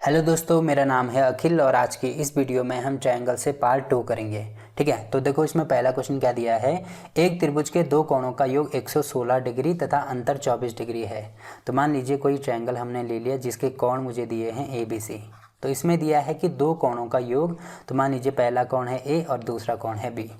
Hello दोस्तों, मेरा नाम है अखिल और आज की इस वीडियो में हम ट्रायंगल से पार्ट 2 करेंगे। ठीक है, तो देखो इसमें पहला क्वेश्चन क्या दिया है। एक त्रिभुज के दो कोणों का योग 116 डिग्री तथा अंतर 24 डिग्री है। तो मान लीजिए कोई ट्रायंगल हमने ले लिया जिसके कोण मुझे दिए हैं ABC। तो इसमें दिया है कि दो कोणों का योग, तो मान लीजिए पहला कोण है A और दूसरा कोण है B।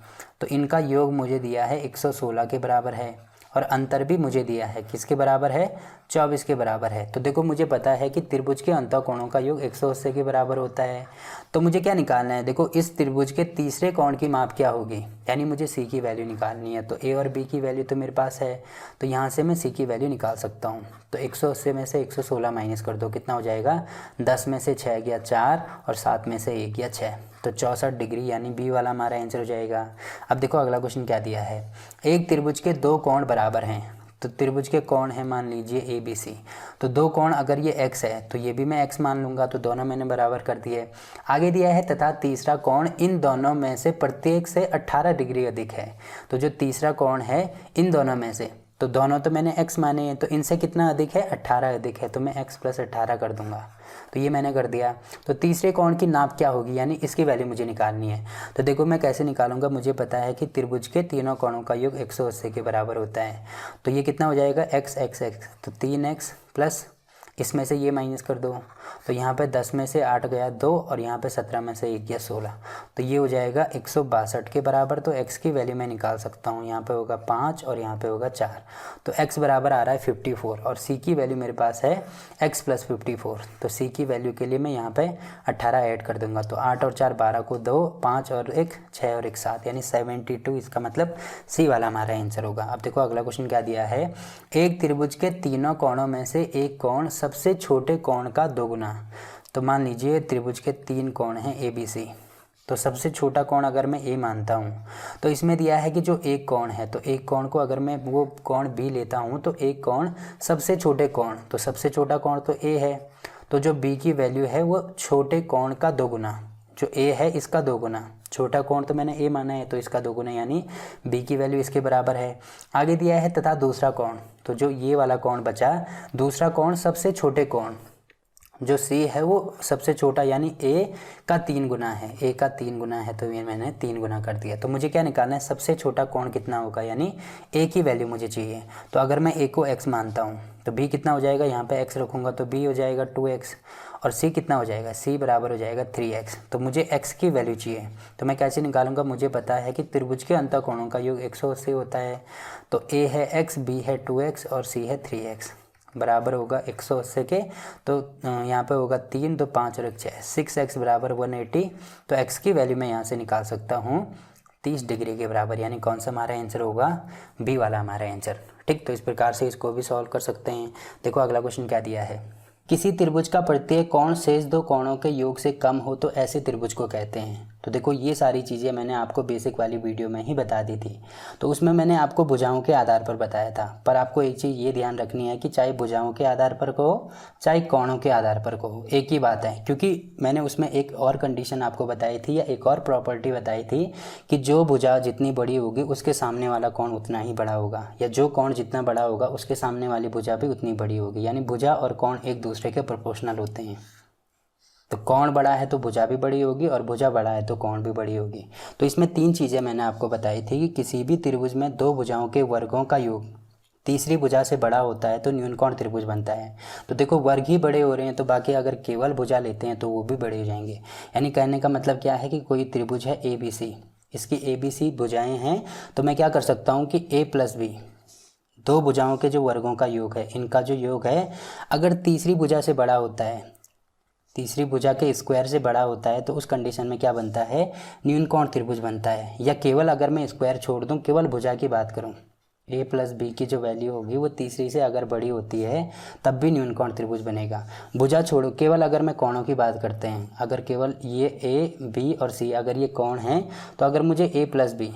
तो इनका योग मुझे दिया है 116 के बराबर है और अंतर भी मुझे दिया है किसके बराबर है, 24 के बराबर है। तो देखो मुझे पता है कि त्रिभुज के अंतःकोणों का योग 180 के बराबर होता है। तो मुझे क्या निकालना है, देखो इस त्रिभुज के तीसरे कोण की माप क्या होगी, यानी मुझे C की वैल्यू निकालनी है। तो A और B की वैल्यू तो मेरे पास है, तो यहाँ से मैं C की वैल्यू निकाल सकता हूँ। तो 180 में से 116 माइनस कर दो, कितना हो जाएगा, 10 में से 6 गया 4 और 7 में से 1 गया 6, तो 64 डिग्री यानी B वाला हमारा आंसर हो जाएगा। अब देखो अगला क्वेश्चन क्या दिया है। एक त्रिभुज के दो कोण बराबर हैं। तो त्रिभुज के कोण है मान लीजिए ABC। तो दो कोण अगर ये x है तो ये भी मैं x मान लूँगा, तो दोनों मैंने बराबर कर दिए। आगे दिया है तथा तीसरा कोण इन दोनों में से प्रत्येक से 18 डिग्री अधिक है। तो जो तीसरा कोण है इन दोनों में से, तो दोनों तो मैंने x माने हैं, तो इनसे कितना अधिक है, 18 अधिक है, तो मैं x + 18 कर दूंगा। तो ये मैंने कर दिया। तो तीसरे कोण की नाप क्या होगी, यानी इसकी वैल्यू मुझे निकालनी है। तो देखो मैं कैसे निकालूंगा, मुझे पता है कि त्रिभुज के तीनों कोणों का योग 180 के बराबर होता है। तो ये कितना हो जाएगा, x x x, तो 3x प्लस इसमें से ये माइनस कर दो। तो यहाँ पे 10 में से 8 गया 2 और यहाँ पे 17 में से 1 गया 16, तो ये हो जाएगा 162 के बराबर। तो x की वैल्यू मैं निकाल सकता हूँ, यहाँ पे होगा 5 और यहाँ पे होगा 4, तो x बराबर आ रहा है 54 और c की वैल्यू मेरे पास है x + 54। तो c की वैल्यू के लिए मैं यहाँ पे 18 ऐड कर दूंगा। तो 8 और 4 12 को 2, 5 और 1 6 और 1 7, यानी 72। इसका मतलब c वाला हमारा आंसर होगा। अब देखो अगला क्वेश्चन क्या दिया है। एक त्रिभुज के तीनों कोणों में से एक कोण सबसे छोटे कोण का दोगुना। तो मान लीजिए त्रिभुज के 3 कोण हैं ABC। तो सबसे छोटा कोण अगर मैं A मानता हूँ, तो इसमें दिया है कि जो एक कोण है, तो एक कोण को अगर मैं वो कोण B लेता हूँ, तो एक कोण सबसे छोटे कोण, तो सबसे छोटा कोण तो A है, तो जो B की वैल्यू है वो छोटे कोण का दोगुना, जो A है इसका दोगुना, छोटा कोण तो मैंने A माना है तो इसका दोगुना, यानी B की वैल्यू इसके बराबर है। आगे दिया है तथा दूसरा कोण, तो जो ये वाला कोण बचा, दूसरा कोण सबसे छोटे कोण, जो C है वो सबसे छोटा यानी A का 3 गुना है, A का 3 गुना है, तो ये मैंने 3 गुना कर दिया। तो मुझे क्या निकालना है, सबसे छोटा कोण कितना होगा, यानी A की वैल्यू मुझे चाहिए। तो अगर मैं A को x मानता हूँ तो B कितना हो जाएगा, यहाँ पे x रखूँगा तो B हो जाएगा 2x और C कितना हो जाएगा, C बराबर हो जाएगा 3x। तो मुझे x की वैल्यू चाहिए, तो मैं कैसे निकालूंगा, मुझे पता है कि त्रिभुज के अंतःकोणों का योग 180 होता है। तो A है x, B है 2x और C है 3x, बराबर होगा 180 के। तो यहाँ पे होगा 3 2 5 और 1 6, 6x बराबर 180। तो x की वैल्यू मैं यहाँ से निकाल सकता हूँ 30 डिग्री के बराबर, यानी कौन सा हमारा आंसर होगा, B वाला हमारा आंसर। ठीक, तो इस प्रकार से इसको भी सॉल्व कर सकते हैं। देखो अगला क्वेश्चन क्या दिया है। किसी त्रिभुज का प्रत्येक कोण शेष दो कोणों के योग से कम हो तो ऐसे त्रिभुज को कहते हैं। तो देखो ये सारी चीज़ें मैंने आपको बेसिक वाली वीडियो में ही बता दी थी, तो उसमें मैंने आपको भुजाओं के आधार पर बताया था। पर आपको एक चीज़ ये ध्यान रखनी है कि चाहे भुजाओं के आधार पर कहो चाहे कोणों के आधार पर कहो, एक ही बात है। क्योंकि मैंने उसमें एक और कंडीशन आपको बताई थी या एक और प्रॉपर्टी बताई थी कि जो भुजा जितनी बड़ी होगी उसके सामने वाला कोण उतना ही बड़ा होगा, या जो कोण जितना बड़ा होगा उसके सामने वाली भुजा भी उतनी बड़ी होगी, यानी भुजा और कोण एक दूसरे के प्रोपोर्शनल होते हैं। तो कोण बड़ा है तो भुजा भी बड़ी होगी और भुजा बड़ा है तो कोण भी बड़ी होगी। तो इसमें 3 चीज़ें मैंने आपको बताई थी कि किसी भी त्रिभुज में दो भुजाओं के वर्गों का योग तीसरी भुजा से बड़ा होता है तो न्यूनकोण त्रिभुज बनता है। तो देखो वर्ग ही बड़े हो रहे हैं तो बाकी अगर केवल भुजा लेते हैं तो वो भी बड़े हो जाएंगे। यानी कहने का मतलब क्या है कि कोई त्रिभुज है ABC, इसकी ABC भुजाएँ हैं, तो मैं क्या कर सकता हूँ कि A + B, दो भुजाओं के जो वर्गों का योग है, इनका जो योग है अगर तीसरी भुजा से बड़ा होता है, तीसरी भुजा के स्क्वायर से बड़ा होता है, तो उस कंडीशन में क्या बनता है, न्यूनकोण त्रिभुज बनता है। या केवल अगर मैं स्क्वायर छोड़ दूं, केवल भुजा की बात करूं, A + B की जो वैल्यू होगी वो तीसरी से अगर बड़ी होती है तब भी न्यूनकोण त्रिभुज बनेगा। भुजा छोड़ो, केवल अगर मैं कोणों की बात करते हैं, अगर केवल ये A B और C अगर ये कोण हैं, तो अगर मुझे A + B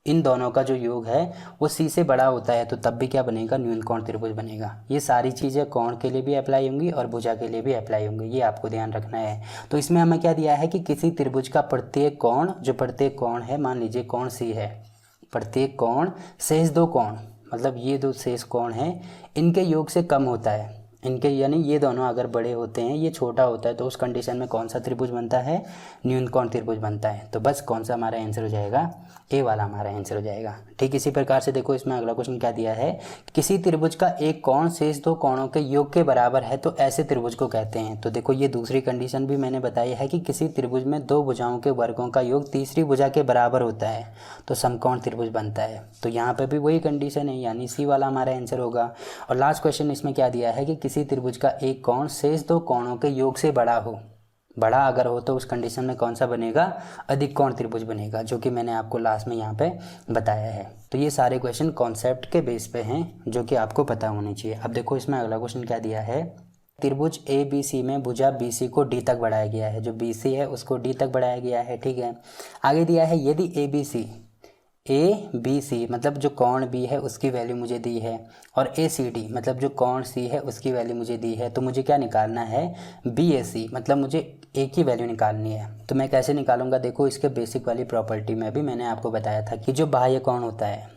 इन दोनों का जो योग है वो C से बड़ा होता है तो तब भी क्या बनेगा, न्यूनकोण त्रिभुज बनेगा। ये सारी चीज़ें कोण के लिए भी अप्लाई होंगी और भुजा के लिए भी अप्लाई होंगी, ये आपको ध्यान रखना है। तो इसमें हमें क्या दिया है कि किसी त्रिभुज का प्रत्येक कोण, जो प्रत्येक कोण है, मान लीजिए कोण C है, प्रत्येक कोण शेष दो कोण, मतलब ये दो शेष कोण हैं, इनके योग से कम होता है। इनके यानी ये दोनों अगर बड़े होते हैं, ये छोटा होता है, तो उस कंडीशन में कौन सा त्रिभुज बनता है, न्यूनकोण त्रिभुज बनता है। तो बस कौन सा हमारा आंसर हो जाएगा, ए वाला हमारा आंसर हो जाएगा। ठीक इसी प्रकार से देखो इसमें अगला क्वेश्चन क्या दिया है, किसी त्रिभुज का एक कोण शेष दो कोणों के योग के बराबर है तो ऐसे त्रिभुज को कहते हैं। तो देखो ये दूसरी कंडीशन भी मैंने बताई है कि किसी त्रिभुज में दो भुजाओं के वर्गों का योग तीसरी भुजा के बराबर होता है तो समकोण त्रिभुज बनता है। तो यहाँ पर भी वही कंडीशन है, यानी सी वाला हमारा आंसर होगा। और लास्ट क्वेश्चन इसमें क्या दिया है कि किसी त्रिभुज का एक कोण शेष दो कोणों के योग से बड़ा हो, बड़ा अगर हो तो उस कंडीशन में कौन सा बनेगा, अधिक कोण त्रिभुज बनेगा, जो कि मैंने आपको लास्ट में यहाँ पे बताया है। तो ये सारे क्वेश्चन कॉन्सेप्ट के बेस पे हैं जो कि आपको पता होनी चाहिए। अब देखो इसमें अगला क्वेश्चन क्या दिया है, त्रिभुज ए बी सी में भुजा बी सी को डी तक बढ़ाया गया है, जो बी सी है उसको डी तक बढ़ाया गया है। ठीक है, आगे दिया है यदि ए बी सी मतलब जो कोण बी है उसकी वैल्यू मुझे दी है, और ए सी डी मतलब जो कोण सी है उसकी वैल्यू मुझे दी है, तो मुझे क्या निकालना है, बी ए सी मतलब मुझे ए की वैल्यू निकालनी है। तो मैं कैसे निकालूंगा, देखो इसके बेसिक वाली प्रॉपर्टी में भी मैंने आपको बताया था कि जो बाह्य कोण होता है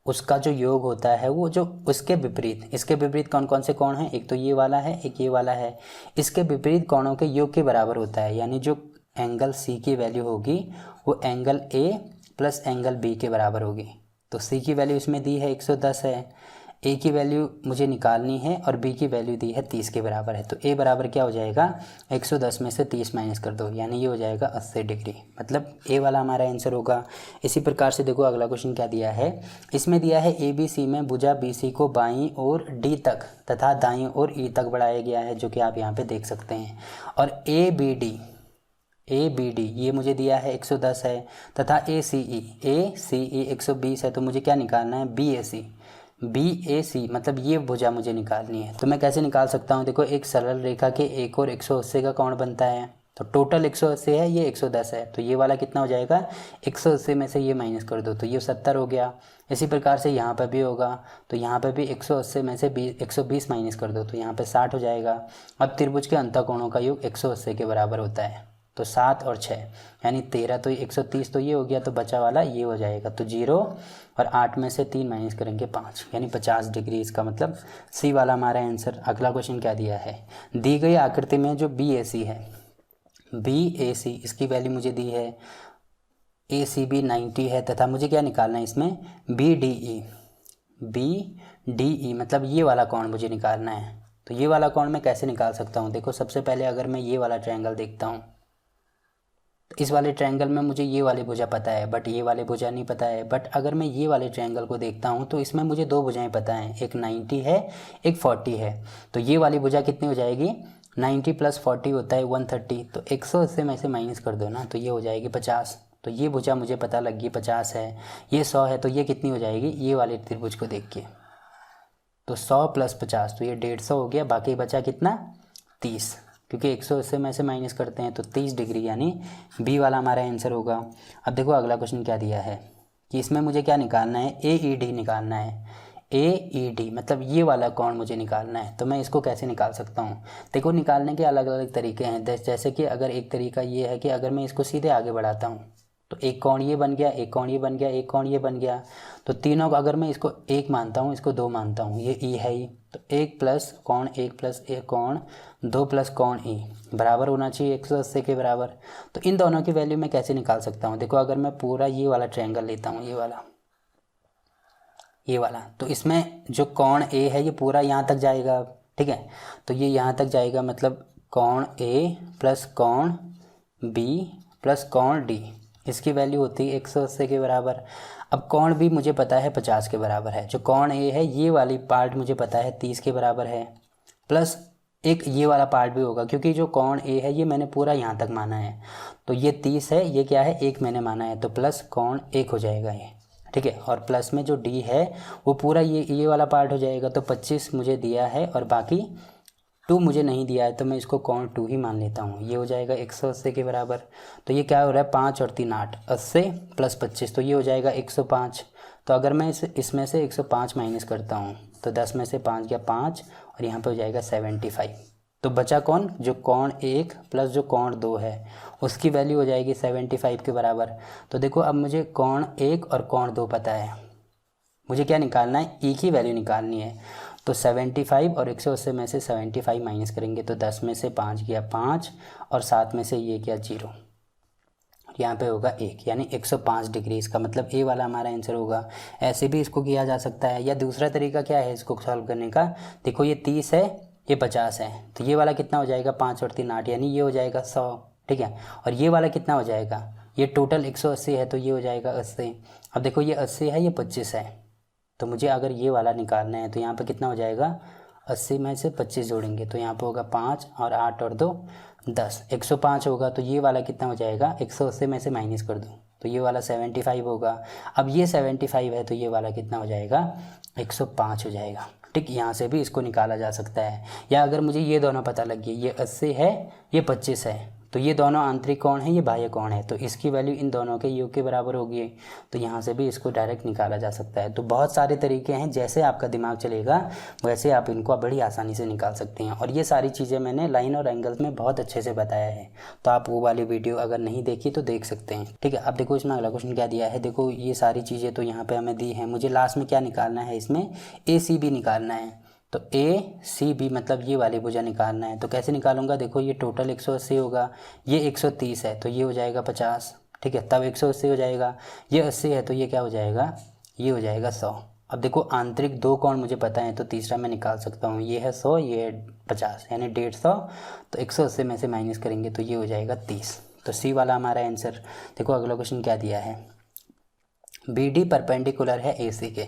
उसका जो योग होता है वो जो उसके विपरीत, इसके विपरीत कौन कौन से कोण हैं, एक तो ये वाला है, एक ये वाला है, इसके विपरीत कोणों के योग के बराबर होता है। यानी जो एंगल सी की वैल्यू होगी वो angle A plus angle B के बराबर होगी। तो सी की वैल्यू इसमें दी है 110 है, ए की वैल्यू मुझे निकालनी है और बी की वैल्यू दी है 30 के बराबर है। तो ए बराबर क्या हो जाएगा, 110 में से 30 माइनस कर दो, यानी ये हो जाएगा 80 डिग्री, मतलब ए वाला हमारा आंसर होगा। इसी प्रकार से देखो अगला क्वेश्चन क्या दिया है, इसमें दिया है ए बी सी में भुजा बी सी को बाईं ओर डी तक तथा दाईं ओर ई तक बढ़ाया गया है, जो कि आप यहाँ पे देख सकते हैं। और ए बी डी ये मुझे दिया है 110 है, तथा ए सी ई 120 है। तो मुझे क्या निकालना है, बी ए सी मतलब ये भुजा मुझे निकालनी है। तो मैं कैसे निकाल सकता हूँ, देखो एक सरल रेखा के एक और 180 का कोण बनता है, तो टोटल 180 है, ये 110 है, तो ये वाला कितना हो जाएगा, 180 में से ये माइनस कर दो तो ये 70 हो गया। इसी प्रकार से यहाँ पर भी होगा, तो यहाँ पर भी 180 में से 120 माइनस कर दो तो यहाँ पर 60 हो जाएगा। अब त्रिभुज के अंतःकोणों का योग 180 के बराबर होता है, तो 7 और 6 यानी 13, तो 130 तो ये हो गया, तो बचा वाला ये हो जाएगा। तो 0 और 8 में से 3 माइनस करेंगे 5 यानी 50 डिग्री, इसका मतलब सी वाला हमारा आंसर। अगला क्वेश्चन क्या दिया है, दी गई आकृति में जो बी ए सी है, बी ए सी इसकी वैल्यू मुझे दी है, ए सी बी 90 है, तथा मुझे क्या निकालना है इसमें, बी डी ई मतलब ये वाला कोण मुझे निकालना है। तो ये वाला कोण मैं कैसे निकाल सकता हूँ, देखो सबसे पहले अगर मैं ये वाला ट्रायंगल देखता हूँ, इस वाले ट्रायंगल में मुझे ये वाली भुजा पता है बट ये वाली भुजा नहीं पता है। बट अगर मैं ये वाले ट्रायंगल को देखता हूँ तो इसमें मुझे दो भुजाएं पता हैं, एक 90 है एक 40 है। तो ये वाली भुजा कितनी हो जाएगी, 90 + 40 होता है 130, तो 180 में से माइनस कर दो ना, तो ये हो जाएगी 50। तो ये भुजा मुझे पता लग गई 50 है, ये 100 है, तो ये कितनी हो जाएगी, ये वाले त्रिभुज को देख के तो 100 + 50 तो ये 150 हो गया, बाकी बचा कितना 30, क्योंकि 180 में से माइनस करते हैं तो 30 डिग्री, यानी बी वाला हमारा आंसर होगा। अब देखो अगला क्वेश्चन क्या दिया है कि इसमें मुझे क्या निकालना है, ए ई डी निकालना है, ए ई डी मतलब ये वाला कोण मुझे निकालना है। तो मैं इसको कैसे निकाल सकता हूँ, देखो निकालने के अलग अलग तरीके हैं। जैसे कि अगर एक तरीका ये है कि अगर मैं इसको सीधे आगे बढ़ाता हूँ तो एक कोण ये बन गया, एक कोण ये बन गया, एक कोण ये बन गया, तो तीनों को अगर मैं इसको 1 मानता हूँ, इसको 2 मानता हूँ, ये ई है ही, तो 1 + कोण 1 + 1 कोण 2 + कोण ई बराबर होना चाहिए 180 के बराबर। तो इन दोनों की वैल्यू मैं कैसे निकाल सकता हूँ, देखो अगर मैं पूरा ये वाला ट्रायंगल लेता हूँ, ये वाला, तो इसमें जो कोण ए है ये पूरा यहाँ तक जाएगा, ठीक है, तो ये यहाँ तक जाएगा, मतलब कोण ए + कोण बी + कोण डी, इसकी वैल्यू होती है 180 के बराबर। अब कोण भी मुझे पता है 50 के बराबर है, जो कोण ए है ये वाली पार्ट मुझे पता है 30 के बराबर है, प्लस एक ये वाला पार्ट भी होगा, क्योंकि जो कोण ए है ये मैंने पूरा यहाँ तक माना है, तो ये 30 है, ये क्या है 1 मैंने माना है, तो प्लस कोण 1 हो जाएगा ये, ठीक है, और प्लस में जो डी है वो पूरा ये वाला पार्ट हो जाएगा। तो 25 मुझे दिया है और बाकी 2 मुझे नहीं दिया है, तो मैं इसको कोण 2 ही मान लेता हूँ, ये हो जाएगा 180 के बराबर। तो ये क्या हो रहा है, 5 और 3 8, 80 + 25, तो ये हो जाएगा 105। तो अगर मैं इसमें से 105 माइनस करता हूँ तो 10 में से 5 गया 5 और यहाँ पे हो जाएगा 75। तो बचा कौन, जो कोण 1 + जो कोण 2 है उसकी वैल्यू हो जाएगी 75 के बराबर। तो देखो अब मुझे कोण 1 और कोण 2 पता है, मुझे क्या निकालना है, ई की वैल्यू निकालनी है। तो 75 और 180 में से 75 माइनस करेंगे तो 10 में से 5 गया 5 और 7 में से ये गया 0, यहाँ पे होगा 1, यानी 105 डिग्री। इसका मतलब ए वाला हमारा आंसर होगा। ऐसे भी इसको किया जा सकता है, या दूसरा तरीका क्या है इसको सॉल्व करने का, देखो ये 30 है, ये 50 है, तो ये वाला कितना हो जाएगा 5 और 3 8, यानी ये हो जाएगा 100, ठीक है। और ये वाला कितना हो जाएगा, ये टोटल 180 है तो ये हो जाएगा 80। अब देखो ये 80 है, ये 25 है, तो मुझे अगर ये वाला निकालना है तो यहाँ पे कितना हो जाएगा, 80 में से 25 जोड़ेंगे तो यहाँ पे होगा 5 और 8 और 2 10, 105 होगा। तो ये वाला कितना हो जाएगा, 180 में से माइनस कर दूँ तो ये वाला 75 होगा। अब ये 75 है तो ये वाला कितना हो जाएगा, 105 हो जाएगा। ठीक, यहाँ से भी इसको निकाला जा सकता है। या अगर मुझे ये दोनों पता लग गए, ये 80 है, ये 25 है, तो ये दोनों आंतरिक कोण है, ये बाह्य कोण है, तो इसकी वैल्यू इन दोनों के योग के बराबर होगी। तो यहाँ से भी इसको डायरेक्ट निकाला जा सकता है। तो बहुत सारे तरीके हैं, जैसे आपका दिमाग चलेगा वैसे आप इनको बड़ी आसानी से निकाल सकते हैं। और ये सारी चीज़ें मैंने लाइन और एंगल्स में बहुत अच्छे से बताया है, तो आप वो वाली वीडियो अगर नहीं देखी तो देख सकते हैं। ठीक है, अब देखो इसमें अगला क्वेश्चन क्या दिया है। देखो ये सारी चीज़ें तो यहाँ पर हमें दी हैं, मुझे लास्ट में क्या निकालना है, इसमें AC भी निकालना है। तो ACB मतलब ये वाली भुजा निकालना है। तो कैसे निकालूंगा, देखो ये टोटल 180 होगा, ये 130 है तो ये हो जाएगा 50, ठीक है, तब 180 हो जाएगा। ये 80 है तो ये क्या हो जाएगा, ये हो जाएगा 100। अब देखो आंतरिक दो कोण मुझे पता है तो तीसरा मैं निकाल सकता हूँ, ये है 100, ये है 50, यानी 150। तो 180 में से माइनस करेंगे तो ये हो जाएगा 30। तो C वाला हमारा आंसर। देखो अगला क्वेश्चन क्या दिया है, BD परपेंडिकुलर है AC के,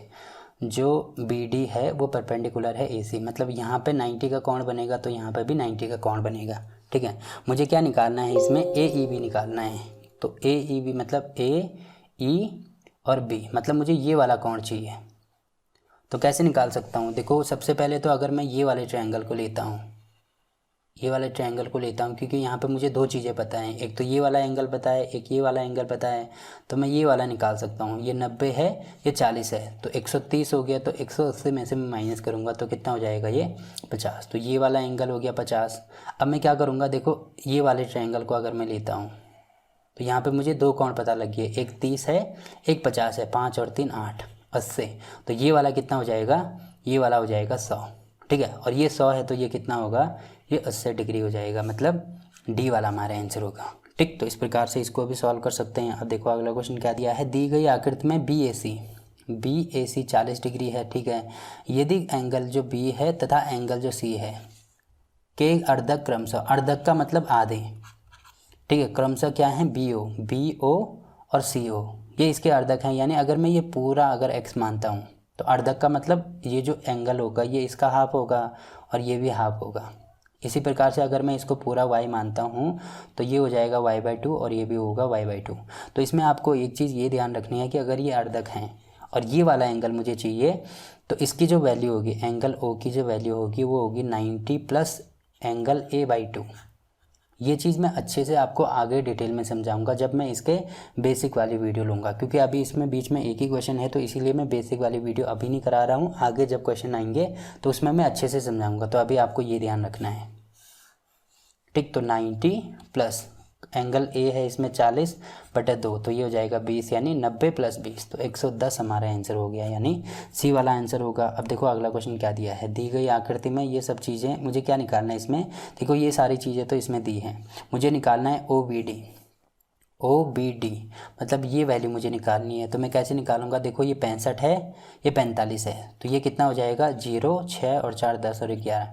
जो BD है वो परपेंडिकुलर है AC, मतलब यहाँ पे 90 का कोण बनेगा तो यहाँ पे भी 90 का कोण बनेगा। ठीक है, मुझे क्या निकालना है इसमें, AEB निकालना है। तो AEB मतलब AE और B, मतलब मुझे ये वाला कोण चाहिए। तो कैसे निकाल सकता हूँ, देखो सबसे पहले तो अगर मैं ये वाले ट्रायंगल को लेता हूँ, ये वाले ट्रायंगल को लेता हूँ, क्योंकि यहाँ पे मुझे दो चीज़ें पता हैं, एक तो ये वाला एंगल पता है, एक ये वाला एंगल पता है, तो मैं ये वाला निकाल सकता हूँ। ये 90 है, ये 40 है, तो 130 हो गया, तो 180 में से मैं माइनस करूँगा तो कितना हो जाएगा, ये 50। तो ये वाला एंगल हो गया 50। अब मैं क्या करूँगा, देखो ये वाले ट्रायंगल को अगर मैं लेता हूँ तो यहाँ पर मुझे दो कोण पता लग गए, एक 30 है, एक 50 है, 5 और 3 8, 80। तो ये वाला कितना हो जाएगा, ये वाला हो जाएगा 100। ठीक है, और ये 100 है तो ये कितना होगा, ये 80 डिग्री हो जाएगा, मतलब D वाला हमारा आंसर होगा। ठीक, तो इस प्रकार से इसको भी सॉल्व कर सकते हैं। अब देखो अगला क्वेश्चन क्या दिया है, दी गई आकृति में BAC 40 डिग्री है। ठीक है, यदि एंगल जो B है तथा एंगल जो C है के अर्धक क्रमशः, अर्धक का मतलब आधे, ठीक है, क्रमशः क्या है, BO और CO, ये इसके अर्धक हैं। यानी अगर मैं ये पूरा अगर x मानता हूँ तो अर्धक का मतलब ये जो एंगल होगा ये इसका हाफ होगा और ये भी हाफ होगा। इसी प्रकार से अगर मैं इसको पूरा y मानता हूँ तो ये हो जाएगा y/2 और ये भी होगा y/2। तो इसमें आपको एक चीज़ ये ध्यान रखनी है कि अगर ये अर्धक हैं और ये वाला एंगल मुझे चाहिए तो इसकी जो वैल्यू होगी, एंगल O की जो वैल्यू होगी वो होगी 90 प्लस एंगल A/2। ये चीज़ मैं अच्छे से आपको आगे डिटेल में समझाऊंगा जब मैं इसके बेसिक वाली वीडियो लूँगा, क्योंकि अभी इसमें बीच में एक ही क्वेश्चन है तो इसीलिए मैं बेसिक वाली वीडियो अभी नहीं करा रहा हूँ। आगे जब क्वेश्चन आएंगे तो उसमें मैं अच्छे से समझाऊंगा, तो अभी आपको ये ध्यान रखना है। ठीक, तो 90 प्लस एंगल A है इसमें 40/2 तो ये हो जाएगा 20, यानी 90 प्लस 20, तो 110 हमारा आंसर हो गया, यानी C वाला आंसर होगा। अब देखो अगला क्वेश्चन क्या दिया है, दी गई आकृति में ये सब चीज़ें मुझे क्या निकालना है इसमें, देखो ये सारी चीज़ें तो इसमें दी हैं, मुझे निकालना है OBD मतलब ये वैल्यू मुझे निकालनी है। तो मैं कैसे निकालूंगा, देखो ये 65 है, ये 45 है, तो ये कितना हो जाएगा, 0 6 और 4 10 और 11,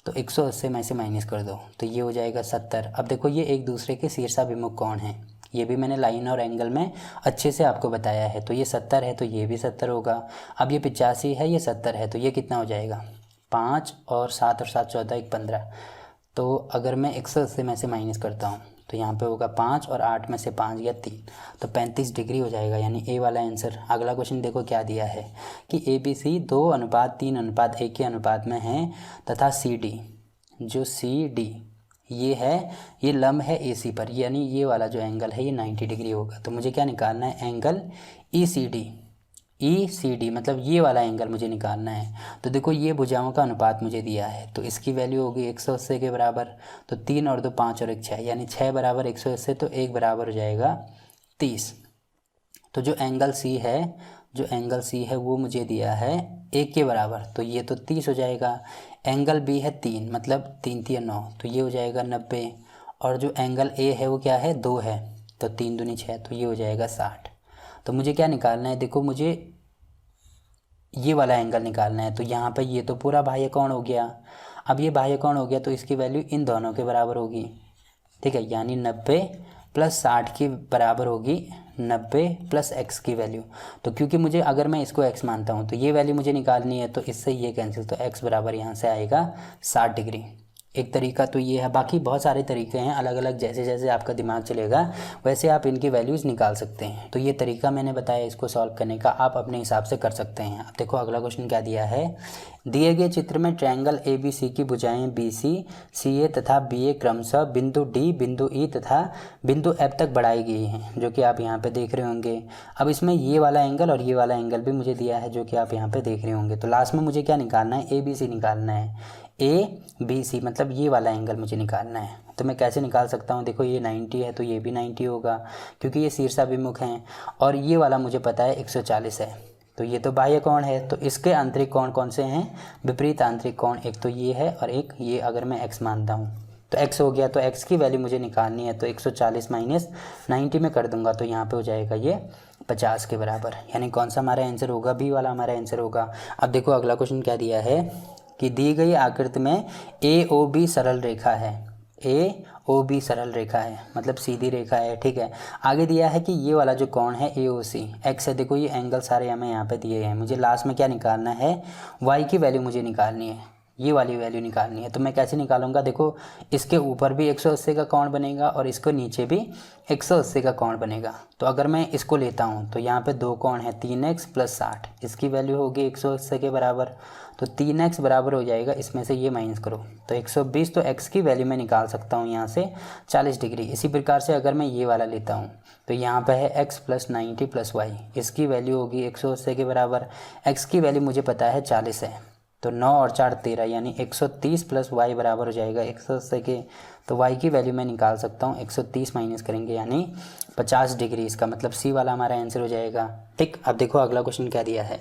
तो 180 में से माइनस कर दो तो ये हो जाएगा 70। अब देखो ये एक दूसरे के शीर्षाभिमुख कोण हैं, ये भी मैंने लाइन और एंगल में अच्छे से आपको बताया है। तो ये 70 है तो ये भी 70 होगा। अब ये 85 है, ये 70 है, तो ये कितना हो जाएगा, 5 और 7 और 7 14 1 15। तो अगर मैं 180 में से माइनस करता हूँ तो यहाँ पे होगा 5 और 8 में से 5 गया 3, तो 35 डिग्री हो जाएगा, यानी A वाला आंसर। अगला क्वेश्चन देखो क्या दिया है कि ABC 2:3:1 के अनुपात में है तथा CD, जो CD ये है, ये लंब है AC पर, यानी ये वाला जो एंगल है ये 90 डिग्री होगा। तो मुझे क्या निकालना है, एंगल ECD मतलब ये वाला एंगल मुझे निकालना है। तो देखो ये भुजाओं का अनुपात मुझे दिया है, तो इसकी वैल्यू होगी 180 के बराबर, तो 3 और 2 5 और 1 6, यानी 6 बराबर 180, तो 1 बराबर हो जाएगा 30। तो जो एंगल C है, जो एंगल सी है वो मुझे दिया है 1 के बराबर, तो ये तो 30 हो जाएगा। एंगल बी है 3, मतलब 3 3 9, तो ये हो जाएगा 90। और जो एंगल ए है वो क्या है, 2 है, तो 3 दूनी 6, तो ये हो जाएगा 60। तो मुझे क्या निकालना है, देखो मुझे ये वाला एंगल निकालना है। तो यहाँ पर ये तो पूरा बाह्य कोण हो गया। अब ये बाह्य कोण हो गया तो इसकी वैल्यू इन दोनों के बराबर होगी, ठीक है, यानी 90 प्लस 60 के बराबर होगी 90 प्लस एक्स की वैल्यू। तो क्योंकि मुझे, अगर मैं इसको एक्स मानता हूँ तो ये वैल्यू मुझे निकालनी है, तो इससे ये कैंसिल, तो एक्स बराबर यहाँ से आएगा 60 डिग्री। एक तरीका तो ये है, बाकी बहुत सारे तरीके हैं अलग अलग, जैसे जैसे आपका दिमाग चलेगा वैसे आप इनकी वैल्यूज़ निकाल सकते हैं। तो ये तरीका मैंने बताया इसको सॉल्व करने का, आप अपने हिसाब से कर सकते हैं। अब देखो अगला क्वेश्चन क्या दिया है, दिए गए चित्र में ट्रायंगल ए बी सी की भुजाएं बी सी ए तथा बी ए क्रमशः बिंदु डी, बिंदु ई तथा बिंदु एफ तक बढ़ाई गई हैं, जो कि आप यहाँ पे देख रहे होंगे। अब इसमें ये वाला एंगल और ये वाला एंगल भी मुझे दिया है, जो कि आप यहाँ पे देख रहे होंगे। तो लास्ट में मुझे क्या निकालना है, ए बी सी निकालना है। ए बी सी मतलब ये वाला एंगल मुझे निकालना है। तो मैं कैसे निकाल सकता हूँ, देखो ये 90 है तो ये भी 90 होगा, क्योंकि ये शीर्षाभिमुख हैं। और ये वाला मुझे पता है 140 है, तो ये तो बाह्य कोण है। तो इसके आंतरिक कोण कौन से हैं, विपरीत आंतरिक कोण, एक तो ये है और एक ये, अगर मैं x मानता हूँ तो x हो गया। तो x की वैल्यू मुझे निकालनी है, तो 140 माइनस 90 में कर दूंगा, तो यहाँ पे हो जाएगा ये 50 के बराबर, यानी कौन सा हमारा आंसर होगा, बी वाला हमारा आंसर होगा। अब देखो अगला क्वेश्चन क्या दिया है कि दी गई आकृति में ए ओ बी सरल रेखा है, ए ओ बी सरल रेखा है मतलब सीधी रेखा है, ठीक है। आगे दिया है कि ये वाला जो कोण है ए ओ सी एक्स है, देखो ये एंगल सारे हमें यहाँ पे दिए हैं। मुझे लास्ट में क्या निकालना है, वाई की वैल्यू मुझे निकालनी है, ये वाली वैल्यू निकालनी है। तो मैं कैसे निकालूंगा, देखो इसके ऊपर भी 180 का कोण बनेगा और इसको नीचे भी 180 का कोण बनेगा। तो अगर मैं इसको लेता हूँ तो यहाँ पे दो कोण है 3x प्लस 60, इसकी वैल्यू होगी 180 के बराबर। तो 3x बराबर हो जाएगा, इसमें से ये माइनस करो तो 120, तो x की वैल्यू मैं निकाल सकता हूँ यहाँ से 40 डिग्री। इसी प्रकार से अगर मैं ये वाला लेता हूँ तो यहाँ पे है x प्लस 90 प्लस वाई, इसकी वैल्यू होगी 180 के बराबर। x की वैल्यू मुझे पता है 40 है, तो 9 और 4 13, यानी 130 प्लस वाई बराबर हो जाएगा 180 के। तो वाई की वैल्यू मैं निकाल सकता हूँ, 130 माइनस करेंगे यानी 50 डिग्री, इसका मतलब सी वाला हमारा आंसर हो जाएगा, ठीक। अब देखो अगला क्वेश्चन क्या दिया है,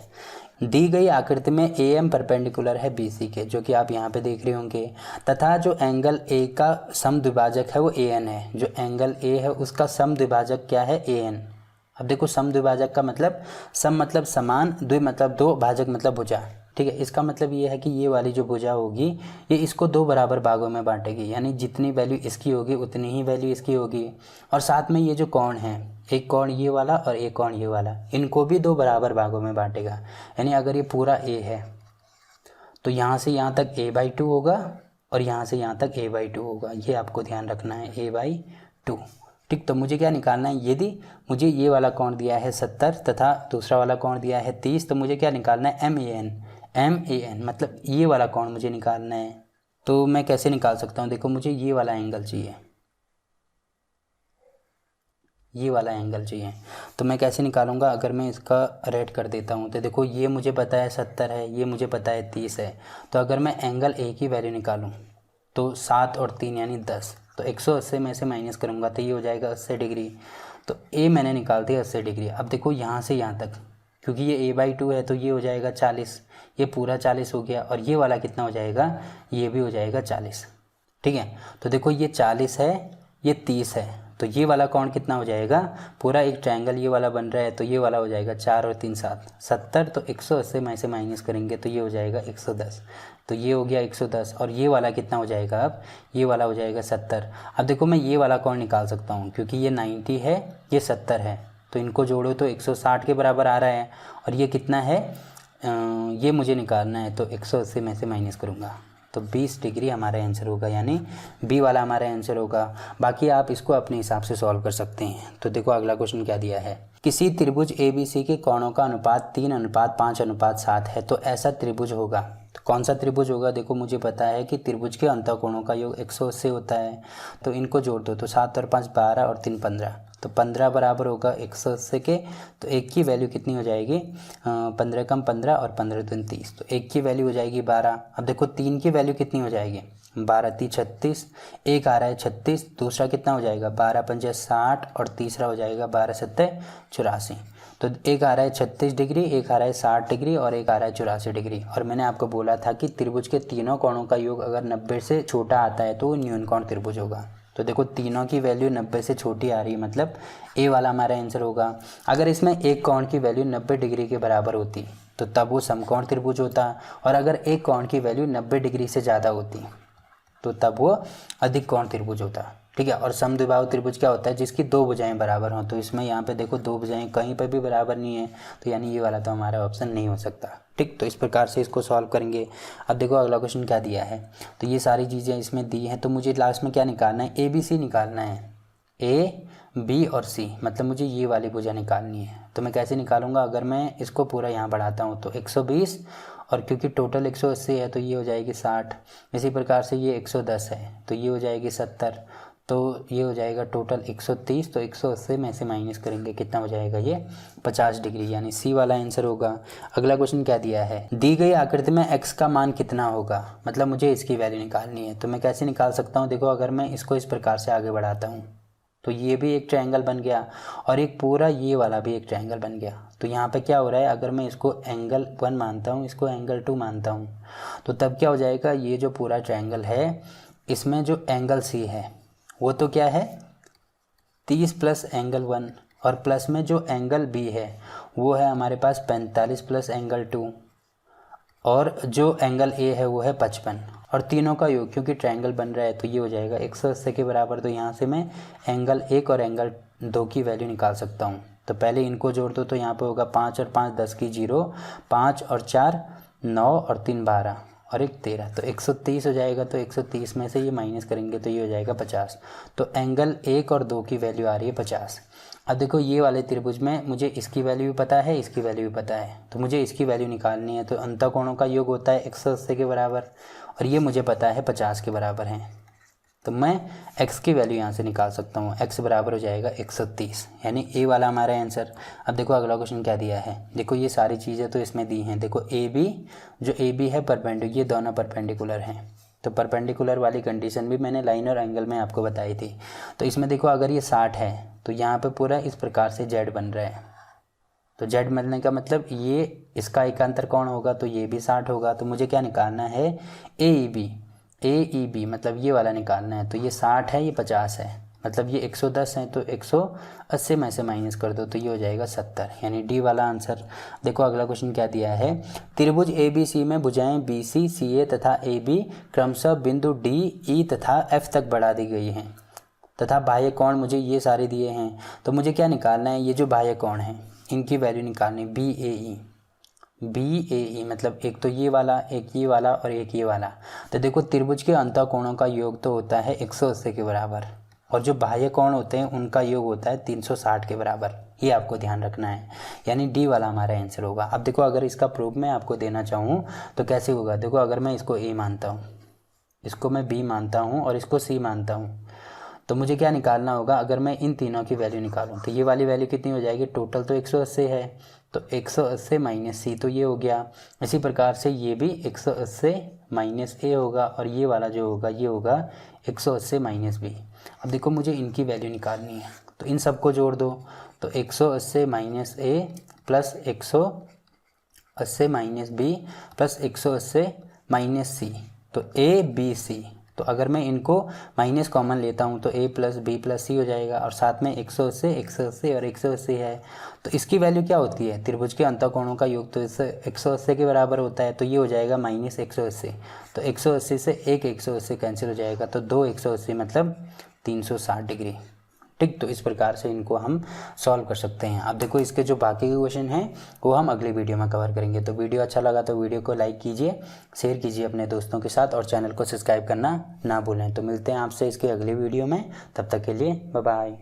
दी गई आकृति में ए एम परपेंडिकुलर है बी सी के, जो कि आप यहाँ पे देख रहे होंगे, तथा जो एंगल ए का समद्विभाजक है वो ए एन है। जो एंगल ए है उसका समद्विभाजक क्या है, ए एन। अब देखो समद्विभाजक का मतलब, सम मतलब समान, द्वि मतलब दो, भाजक मतलब भुजा, ठीक है। इसका मतलब ये है कि ये वाली जो भुजा होगी ये इसको दो बराबर भागों में बांटेगी, यानी जितनी वैल्यू इसकी होगी उतनी ही वैल्यू इसकी होगी। और साथ में ये जो कोण है, एक कोण ये वाला और एक कोण ये वाला, इनको भी दो बराबर भागों में बांटेगा। यानी अगर ये पूरा ए है तो यहाँ से यहाँ तक a/2 होगा और यहाँ से यहाँ तक a/2 होगा, ये आपको ध्यान रखना है, a/2, ठीक। तो मुझे क्या निकालना है, यदि मुझे ये वाला कोण दिया है 70 तथा दूसरा वाला कोण दिया है 30, तो मुझे क्या निकालना है, MAN मतलब ये वाला कोण मुझे निकालना है। तो मैं कैसे निकाल सकता हूँ, देखो मुझे ये वाला एंगल चाहिए, ये वाला एंगल चाहिए। तो मैं कैसे निकालूंगा, अगर मैं इसका रेड कर देता हूँ तो देखो ये मुझे पता है 70 है, ये मुझे पता है 30 है। तो अगर मैं एंगल ए की वैल्यू निकालूँ तो 7 और 3 यानी 10, तो 180 में से माइनस करूँगा तो ये हो जाएगा 80 डिग्री। तो ए मैंने निकाल दिया 80 डिग्री। अब देखो यहाँ से यहाँ तक, क्योंकि ये a/2 है तो ये हो जाएगा 40, ये पूरा 40 हो गया, और ये वाला कितना हो जाएगा, ये भी हो जाएगा 40, ठीक है। तो देखो ये 40 है, ये 30 है, तो ये वाला कोण कितना हो जाएगा, पूरा एक ट्रायंगल ये वाला बन रहा है, तो ये वाला हो जाएगा 4 और 3 7 70, तो 180 में से माइनस करेंगे तो ये हो जाएगा 110, तो ये हो गया 110। और ये वाला कितना हो जाएगा, अब ये वाला हो जाएगा 70। अब देखो मैं ये वाला कोण निकाल सकता हूँ, क्योंकि ये 90 है, ये 70 है, तो इनको जोड़ो तो 160 के बराबर आ रहा है। और ये कितना है, ये मुझे निकालना है, तो 180 में से माइनस करूँगा तो 20 डिग्री हमारा आंसर होगा, यानी बी वाला हमारा आंसर होगा। बाकी आप इसको अपने हिसाब से सॉल्व कर सकते हैं। तो देखो अगला क्वेश्चन क्या दिया है, किसी त्रिभुज ABC के कोणों का अनुपात 3:5:7 है, तो ऐसा त्रिभुज होगा। तो कौन सा त्रिभुज होगा, देखो मुझे पता है कि त्रिभुज के अंतःकोणों का योग 180 होता है, तो इनको जोड़ दो तो 7 और 5 12 और 3 15, तो 15 बराबर होगा 180 के। तो एक की वैल्यू कितनी हो जाएगी, 15 कम 15 और 15 दूनी 30, तो एक की वैल्यू हो जाएगी 12। अब देखो 3 की वैल्यू कितनी हो जाएगी, 12 3 36, एक आ रहा है 36, दूसरा कितना हो जाएगा 12 5 60 और तीसरा हो जाएगा 12 7 84। तो एक आ रहा है 36 डिग्री, एक आ रहा है 60 डिग्री और एक आ रहा है 84 डिग्री। और मैंने आपको बोला था कि त्रिभुज के तीनों कोणों का योग अगर 90 से छोटा आता है तो वो न्यूनकोण त्रिभुज होगा। तो देखो तीनों की वैल्यू 90 से छोटी आ रही है, मतलब ए वाला हमारा आंसर होगा। अगर इसमें एक कोण की वैल्यू 90 डिग्री के बराबर होती तो तब वो समकोण त्रिभुज होता, और अगर एक कोण की वैल्यू 90 डिग्री से ज़्यादा होती तो तब वो अधिक कोण त्रिभुज होता, ठीक है। और समद्विबाहु त्रिभुज क्या होता है, जिसकी दो भुजाएं बराबर हों। तो इसमें यहाँ पे देखो दो भुजाएं कहीं पर भी बराबर नहीं है, तो यानी ये वाला तो हमारा ऑप्शन नहीं हो सकता, ठीक। तो इस प्रकार से इसको सॉल्व करेंगे। अब देखो अगला क्वेश्चन क्या दिया है, तो ये सारी चीज़ें इसमें दी हैं, तो मुझे लास्ट में क्या निकालना है, ए बी सी निकालना है, ए बी और सी, मतलब मुझे ये वाली भुजा निकालनी है। तो मैं कैसे निकालूंगा, अगर मैं इसको पूरा यहाँ बढ़ाता हूँ तो 120, और क्योंकि टोटल 180 है तो ये हो जाएगी 60। इसी प्रकार से ये 110 है तो ये हो जाएगी 70, तो ये हो जाएगा टोटल 130। तो 180 में से माइनस करेंगे कितना हो जाएगा, ये 50 डिग्री, यानी सी वाला आंसर होगा। अगला क्वेश्चन क्या दिया है, दी गई आकृति में x का मान कितना होगा, मतलब मुझे इसकी वैल्यू निकालनी है। तो मैं कैसे निकाल सकता हूँ, देखो अगर मैं इसको इस प्रकार से आगे बढ़ाता हूँ तो ये भी एक ट्रायंगल बन गया और एक पूरा ये वाला भी एक ट्रायंगल बन गया। तो यहाँ पे क्या हो रहा है, अगर मैं इसको एंगल 1 मानता हूँ, इसको एंगल 2 मानता हूँ, तो तब क्या हो जाएगा, ये जो पूरा ट्रायंगल है इसमें जो एंगल सी है वो तो क्या है 30 प्लस एंगल 1, और प्लस में जो एंगल बी है वो है हमारे पास 45 प्लस एंगल 2, और जो एंगल ए है वो है 55, और तीनों का योग क्योंकि ट्रायंगल बन रहा है तो ये हो जाएगा 180 के बराबर। तो यहाँ से मैं एंगल 1 और एंगल 2 की वैल्यू निकाल सकता हूँ। तो पहले इनको जोड़ दो, तो यहाँ पे होगा 5 और 5 10 की 0, 5 और 4 9 और 3 12 और 1 13, तो 130 हो जाएगा। तो 130 में से ये माइनस करेंगे तो ये हो जाएगा 50। तो एंगल 1 और 2 की वैल्यू आ रही है 50। अब देखो ये वाले त्रिभुज में मुझे इसकी वैल्यू भी पता है, इसकी वैल्यू भी पता है, तो मुझे इसकी वैल्यू निकालनी है। तो अंतःकोणों का योग होता है 180 के बराबर, और ये मुझे पता है 50 के बराबर है। तो मैं x की वैल्यू यहाँ से निकाल सकता हूँ, x बराबर हो जाएगा 130, यानी ए वाला हमारा आंसर। अब देखो अगला क्वेश्चन क्या दिया है, देखो ये सारी चीज़ें तो इसमें दी हैं। देखो ए बी, जो ए बी है परपेंडिकुलर, ये दोनों परपेंडिकुलर हैं। तो परपेंडिकुलर वाली कंडीशन भी मैंने लाइन और एंगल में आपको बताई थी। तो इसमें देखो अगर ये 60 है तो यहाँ पे पूरा इस प्रकार से z बन रहा है। तो z बनने का मतलब ये इसका एकांतर कोण होगा, तो ये भी 60 होगा। तो मुझे क्या निकालना है, ए ई बी, मतलब ये वाला निकालना है। तो ये 60 है, ये 50 है, मतलब ये 110 है, तो 180 में से माइनस कर दो तो ये हो जाएगा 70, यानी डी वाला आंसर। देखो अगला क्वेश्चन क्या दिया है, त्रिभुज ए बी सी में भुजाएं बी सी सी ए तथा ए बी क्रमशः बिंदु डी ई तथा एफ तक बढ़ा दी गई हैं तथा बाह्य कोण मुझे ये सारे दिए हैं। तो मुझे क्या निकालना है, ये जो बाह्य कोण है इनकी वैल्यू निकालनी, बी ए ई, मतलब एक तो ये वाला, एक ये वाला और एक ये वाला। तो देखो त्रिभुज के अंतःकोणों का योग तो होता है 180 के बराबर, और जो बाह्य कोण होते हैं उनका योग होता है 360 के बराबर। ये आपको ध्यान रखना है, यानी डी वाला हमारा आंसर होगा। अब देखो अगर इसका प्रूफ मैं आपको देना चाहूँ तो कैसे होगा, देखो अगर मैं इसको ए मानता हूँ, इसको मैं बी मानता हूँ और इसको सी मानता हूँ, तो मुझे क्या निकालना होगा, अगर मैं इन तीनों की वैल्यू निकालूं तो ये वाली वैल्यू कितनी हो जाएगी, टोटल तो 180 है, तो 180 माइनस सी, तो ये हो गया। इसी प्रकार से ये भी 180 माइनस ए होगा, और ये वाला जो होगा ये होगा 180 माइनस बी। अब देखो मुझे इनकी वैल्यू निकालनी है, तो इन सबको जोड़ दो, तो 180 minus A plus 180 minus B plus 180 minus C, तो ए बी सी। तो अगर मैं इनको माइनस कॉमन लेता हूँ तो a प्लस बी प्लस सी हो जाएगा, और साथ में 180 180 और 180 है। तो इसकी वैल्यू क्या होती है, त्रिभुज के अंतःकोणों का योग तो इससे 180 के बराबर होता है, तो ये हो जाएगा माइनस 180। तो 180 से एक 180 कैंसिल हो जाएगा, तो 2 180 मतलब 360 डिग्री, ठीक। तो इस प्रकार से इनको हम सॉल्व कर सकते हैं। अब देखो इसके जो बाकी के क्वेश्चन हैं वो हम अगली वीडियो में कवर करेंगे। तो वीडियो अच्छा लगा तो वीडियो को लाइक कीजिए, शेयर कीजिए अपने दोस्तों के साथ, और चैनल को सब्सक्राइब करना ना भूलें। तो मिलते हैं आपसे इसके अगली वीडियो में, तब तक के लिए बाय बाय।